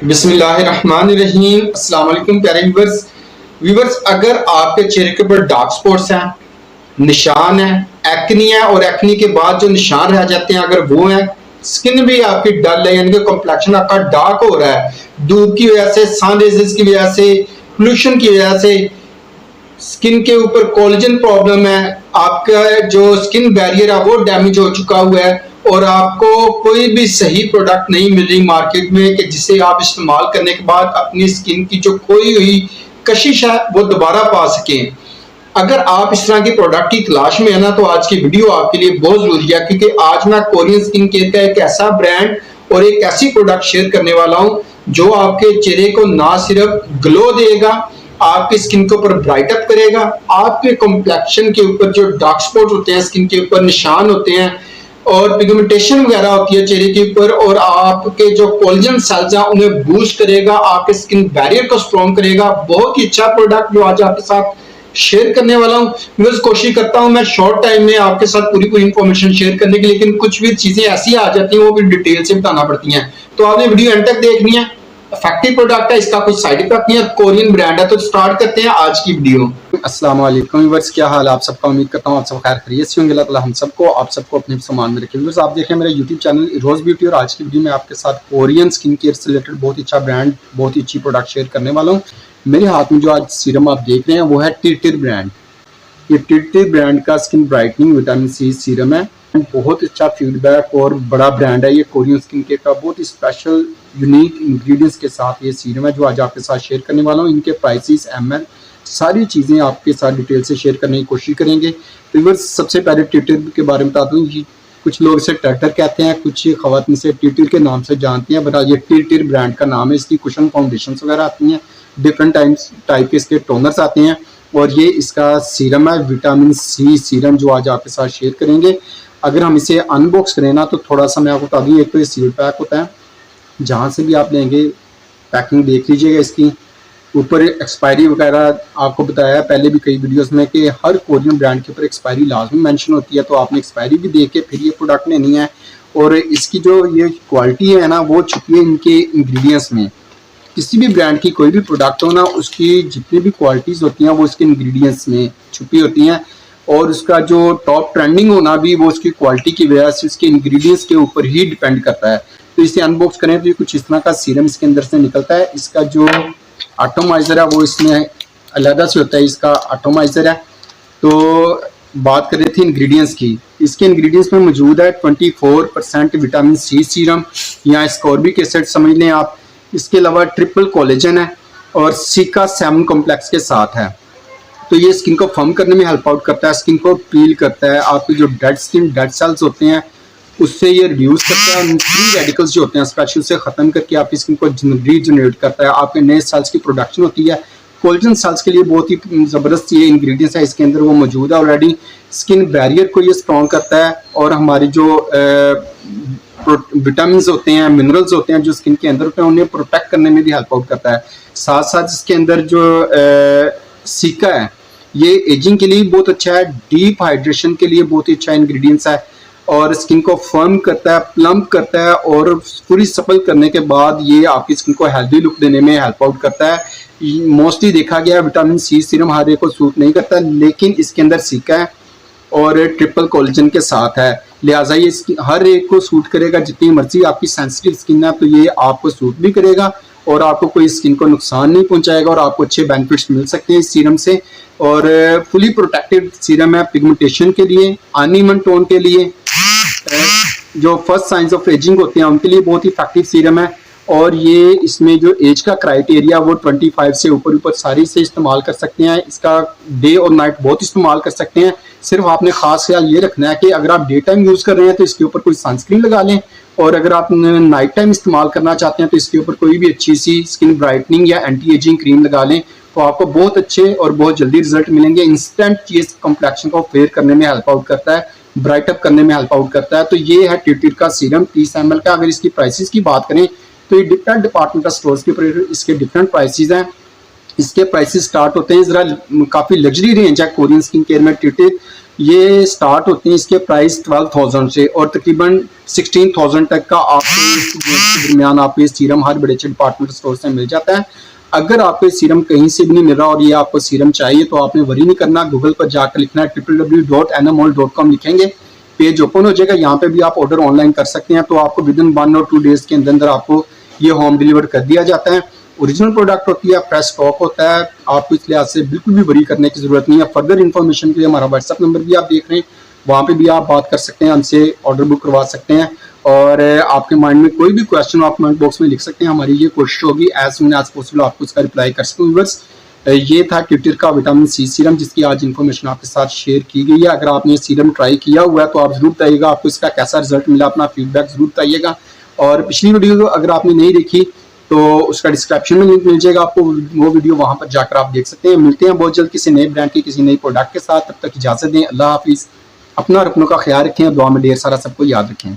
बिस्मिल्लाहिर्रहमानिर्रहीम। अस्सलाम वालेकुम प्यारे व्यूवर्स, अगर आपके चेहरे के ऊपर डार्क स्पॉट्स हैं, निशान है, एक्नी है और एक्नी के बाद जो निशान रह जाते हैं अगर वो है, स्किन भी आपकी डल है यानी कि कॉम्प्लेक्शन आपका डार्क हो रहा है धूप की वजह से, सन रेजेस की वजह से, पोल्यूशन की वजह से, स्किन के ऊपर कोलेजन प्रॉब्लम है, आपका जो स्किन बैरियर है वो डैमेज हो चुका हुआ है और आपको कोई भी सही प्रोडक्ट नहीं मिल रही मार्केट में कि जिसे आप इस्तेमाल करने के बाद अपनी स्किन की जो खोई हुई कशिश है वो दोबारा पा सकें। अगर आप इस तरह की प्रोडक्ट की तलाश में है ना, तो आज की वीडियो आपके लिए बहुत जरूरी है, क्योंकि आज मैं कोरियन स्किन केयर का एक ऐसा ब्रांड और एक ऐसी प्रोडक्ट शेयर करने वाला हूं जो आपके चेहरे को ना सिर्फ ग्लो देगा, आपकी स्किन के ऊपर ब्राइट अप करेगा, आपके कॉम्प्लेक्शन के ऊपर जो डार्क स्पॉट होते हैं, स्किन के ऊपर निशान होते हैं और पिगमेंटेशन वगैरह होती है चेहरे के ऊपर, और आपके जो कोलेजन सेल्स हैं उन्हें बूस्ट करेगा, आपके स्किन बैरियर को स्ट्रॉन्ग करेगा। बहुत ही अच्छा प्रोडक्ट जो आज आपके साथ शेयर करने वाला हूं। मैं कोशिश करता हूं मैं शॉर्ट टाइम में आपके साथ पूरी इंफॉर्मेशन शेयर करने की, लेकिन कुछ भी चीजें ऐसी आ जाती हैं वो भी डिटेल से बताना पड़ती हैं, तो आपने वीडियो एंड तक देखनी है। इफेक्टिव प्रोडक्ट है, इसका कोई साइड इफेक्ट नहीं है, कोरियन ब्रांड है। तो स्टार्ट करते हैं आज की वीडियो। अस्सलाम वालेकुम व्यूअर्स, क्या हाल है आप सबका। उम्मीद करता हूँ आप सब खैर खैरियत से होंगे। अल्लाह ताला हम सबको आप सबको अपने सामान में रखे। व्यूअर्स, आप देख रहे हैं मेरा यूट्यूब चैनल रोज ब्यूटी और आज की वीडियो में आपके साथ कोरियन स्किन केयर से रिलेटेड बहुत ही अच्छा ब्रांड, बहुत ही अच्छी प्रोडक्ट शेयर करने वाला हूँ। मेरे हाथ में जो आज सीरम आप देख रहे हैं वो है टिरटिर ब्रांड। ये टिरटिर ब्रांड का skin brightening vitamin C serum है। बहुत अच्छा फीडबैक और बड़ा ब्रांड है ये कोरियन स्किन केयर का। बहुत ही स्पेशल यूनिक इंग्रेडिएंट्स के साथ ये सीरम है जो आज आपके साथ शेयर करने वाला हूँ। इनके प्राइसेस, एमएल, सारी चीज़ें आपके साथ डिटेल से शेयर करने की कोशिश करेंगे। व्यूअर्स, सबसे पहले टिरटिर के बारे में बताता हूँ। ये कुछ लोग इसे टर्टर कहते हैं, कुछ खवातीन से टिरटिर के नाम से जानती हैं, बट ये टिरटिर ब्रांड का नाम है। इसकी कुशन फाउंडेशन वगैरह आती हैं, डिफरेंट टाइप के इसके टोनर्स आते हैं और ये इसका सीरम है विटामिन सी सीरम जो आज आपके साथ शेयर करेंगे। अगर हम इसे अनबॉक्स करें ना तो थोड़ा सा मैं आपको बता दूँ, एक तो ये सील पैक होता है, जहाँ से भी आप लेंगे पैकिंग देख लीजिएगा। इसकी ऊपर एक्सपायरी वगैरह आपको बताया है पहले भी कई वीडियोस में कि हर कोरियन ब्रांड के ऊपर एक्सपायरी लाजमी मेंशन होती है, तो आपने एक्सपायरी भी देख के फिर ये प्रोडक्ट लेनी है। और इसकी जो ये क्वालिटी है ना वो छुपी है इनके इंग्रेडिएंट्स में। किसी भी ब्रांड की कोई भी प्रोडक्ट हो ना, उसकी जितनी भी क्वालिटीज़ होती हैं वो उसके इंग्रेडिएंट्स में छुपी होती हैं, और उसका जो टॉप ट्रेंडिंग होना भी वो उसकी क्वालिटी की वजह से उसके इंग्रेडिएंट्स के ऊपर ही डिपेंड करता है। तो इसे अनबॉक्स करें तो ये कुछ इस तरह का सीरम इसके अंदर से निकलता है। इसका जो एटोमाइजर है वो इसमें अलग से होता है, इसका एटोमाइजर है। तो बात कर रहे थे इंग्रेडिएंट्स की। इसके इंग्रेडिएंट्स में मौजूद है 24% विटामिन सी सीरम या स्कॉर्बिक एसिड समझ लें आप। इसके अलावा ट्रिपल कोलेजन है और सिका 7 कॉम्प्लेक्स के साथ है। तो ये स्किन को फर्म करने में हेल्प आउट करता है, स्किन को पील करता है, आपके जो डेड स्किन डेड सेल्स होते हैं उससे ये रिड्यूस करता है, फ्री रेडिकल्स जो होते हैं स्पेशल से ख़त्म करके आपकी स्किन को रीजनरेट करता है, आपके नए सेल्स की प्रोडक्शन होती है। कोलेजन सेल्स के लिए बहुत ही ज़बरदस्त ये इंग्रेडिएंट्स है इसके अंदर, वो मौजूद है ऑलरेडी। स्किन बैरियर को ये स्ट्रॉन्ग करता है और हमारी जो विटामिन होते हैं, मिनरल्स होते हैं जो स्किन के अंदर होते हैं उन्हें प्रोटेक्ट करने में भी हेल्प आउट करता है। साथ साथ इसके अंदर जो सिका है ये एजिंग के लिए बहुत अच्छा है, डीप हाइड्रेशन के लिए बहुत ही अच्छा इंग्रेडिएंट्स है और स्किन को फर्म करता है, प्लम्प करता है और पूरी सफल करने के बाद ये आपकी स्किन को हेल्दी लुक देने में हेल्प आउट करता है। मोस्टली देखा गया विटामिन सी सीरम हर एक को सूट नहीं करता, लेकिन इसके अंदर सिका है और ट्रिपल कोलेजन के साथ है, लिहाजा ये हर एक को सूट करेगा। जितनी मर्जी आपकी सेंसिटिव स्किन है तो ये आपको सूट भी करेगा और आपको कोई स्किन को नुकसान नहीं पहुंचाएगा और आपको अच्छे बेनिफिट्स मिल सकते हैं इस सीरम से। और फुली प्रोटेक्टेड सीरम है पिगमेंटेशन के लिए, अनइवन टोन के लिए, जो फर्स्ट साइंस ऑफ एजिंग होते हैं उनके लिए बहुत ही इफेक्टिव सीरम है। और ये इसमें जो एज का क्राइटेरिया वो 25 से ऊपर सारी से इस्तेमाल कर सकते हैं। इसका डे और नाइट बहुत इस्तेमाल कर सकते हैं। सिर्फ आपने खास ख्याल ये रखना है कि अगर आप डे टाइम यूज़ कर रहे हैं तो इसके ऊपर कोई सनस्क्रीन लगा लें, और अगर आप नाइट टाइम इस्तेमाल करना चाहते हैं तो इसके ऊपर कोई भी अच्छी सी स्किन ब्राइटनिंग या एंटी एजिंग क्रीम लगा लें, तो आपको बहुत अच्छे और बहुत जल्दी रिजल्ट मिलेंगे। इंस्टेंट ये कॉम्प्लेक्शन को फेयर करने में हेल्प आउट करता है, ब्राइट अप करने में हेल्प आउट करता है। तो ये है टिरटिर का सीरम 30 ml का। अगर इसकी प्राइसेस की बात करें तो ये डिफरेंट डिपार्टमेंटल स्टोर्स के ऊपर इसके डिफरेंट प्राइसेस हैं। इसके प्राइसेस स्टार्ट होते हैं, जरा काफ़ी लग्जरी रेंज है कोरियन स्किन केयर में टिरटिर। ये स्टार्ट होते हैं, इसके प्राइस 12,000 से और तकरीबन 16,000 तक का आपको इस दरमियान आपको ये सीरम हर बड़े अच्छे डिपार्टमेंट स्टोर से मिल जाता है। अगर आपको ये सीरम कहीं से भी नहीं मिल रहा और ये आपको सीरम चाहिए तो आपने वरी नहीं करना, गूगल पर जाकर लिखना है www.nmol.com लिखेंगे, पेज ओपन हो जाएगा। यहाँ पे भी आप ऑर्डर ऑनलाइन कर सकते हैं, तो आपको विद इन 1 और 2 डेज के अंदर आपको ये होम डिलीवर कर दिया जाता है। ओरिजिनल प्रोडक्ट होती है, फ्रेश स्टॉक होता है, आपको इस लिहाज से बिल्कुल भी वरी करने की जरूरत नहीं है। फर्दर इन्फॉर्मेशन के लिए हमारा व्हाट्सअप नंबर भी आप देख रहे हैं, वहाँ पे भी आप बात कर सकते हैं, हमसे ऑर्डर बुक करवा सकते हैं। और आपके माइंड में कोई भी क्वेश्चन आप कमेंट बॉक्स में लिख सकते हैं, हमारी ये कोशिश होगी एज सुन एज पॉसिबल आपको उसका रिप्लाई कर सकूँ। व्यूअर्स, ये था क्यूटिर का विटामिन सी सीरम, जिसकी आज इन्फॉर्मेशन आपके साथ शेयर की गई है। अगर आपने सीरम ट्राई किया हुआ है तो आप जरूर बताइएगा आपको इसका कैसा रिजल्ट मिला, अपना फीडबैक जरूर बताइएगा। और पिछली वीडियो अगर आपने नहीं देखी तो उसका डिस्क्रिप्शन में लिंक मिल जाएगा आपको, वो वीडियो वहां पर जाकर आप देख सकते हैं। मिलते हैं बहुत जल्द किसी नए ब्रांड की किसी नई प्रोडक्ट के साथ, तब तक इजाजत दें। अल्लाह हाफिज। अपना और अपनों का ख्याल रखें, दुआ में ढेर सारा सबको याद रखें।